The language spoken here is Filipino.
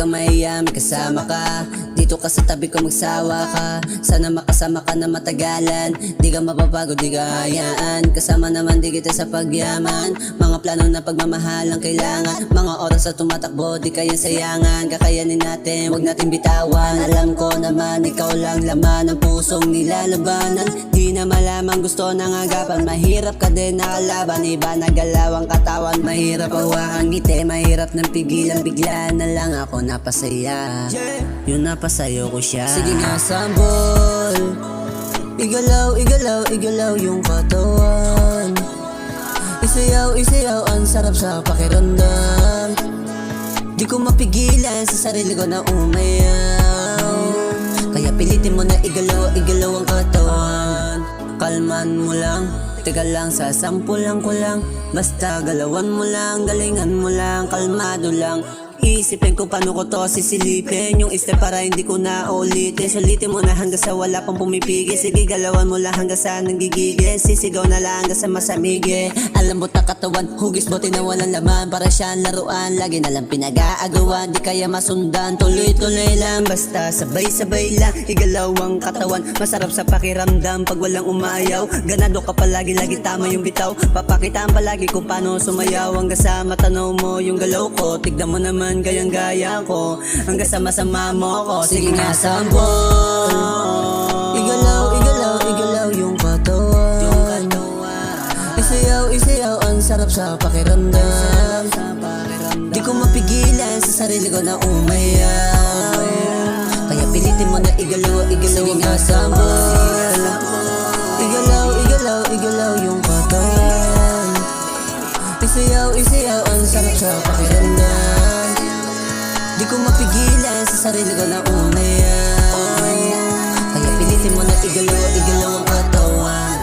kang mahiya, may kasama ka. Dito ka sa tabi ko, magsawa ka. Sana makasama ka na matagalan. Di ka mapapago, di ka hayaan. Kasama naman di kita sa pagyaman. Mga plano na pagmamahal ang kailangan. Mga oras na tumatakbo, di kaya sayangan. Kakayanin natin, wag natin bitawan. Alam ko naman, ikaw lang laman ng pusong nilalabanan. Di na malaman, gusto nang agapan. Mahirap ka din nakalaban, iba nagalaw ang katawan. Mahirap hawakan ngiti, mahirap nang pigilan. Bigla na lang ako napasaya, yun napasayo ko siya. Sige nga sambol, igalaw, igalaw, igalaw yung katawan. Isayaw, isayaw, ang sarap sa pakiramdam. Di ko mapigilan sa sarili ko na umayaw. Kaya pilitin mo na igalaw, igalaw ang katawan. Kalman mo lang, teka lang, sasampulan ko lang. Basta galawan mo lang, galingan mo lang, kalmado lang. Isipin ko paano ko to sisilipin. Yung step para hindi ko na ulitin. Sulitin mo na hanggang sa wala pang pumipigil. Sige galawan mo lang hanggang sa nanggigigil. Sisigaw na lang hanggang sa masamigil. Alam mo ta katawan, hugis bote na walang laman. Para siyang laruan, lagi na lang pinag-aagawan. Di kaya masundan, tuloy-tuloy lang. Basta sabay-sabay lang, igalaw ang katawan. Masarap sa pakiramdam pag walang umayaw. Ganado ka palagi, lagi tama yung bitaw. Papakitaan palagi kung paano sumayaw. Hanggang sa matanaw mo yung galaw ko. Tignan mo naman gayang gaya ko, hanggang sa masama mo ko. Sige nga sambol, igalaw, igalaw, igalaw yung katawan. Isayaw, isayaw, ang sarap sa pakiramdam. Di ko mapigilan sa sarili ko na umayaw. Kaya pilitin mo na igalaw, igalaw. Sige nga sambol, igalaw, igalaw, igalaw yung katawan. Isayaw, isayaw, ang sarap sa pakiramdam. Di ko mapigilan sa sarili ko na umayaw. Kaya pilitin mo na igalaw, igalaw ang katawan.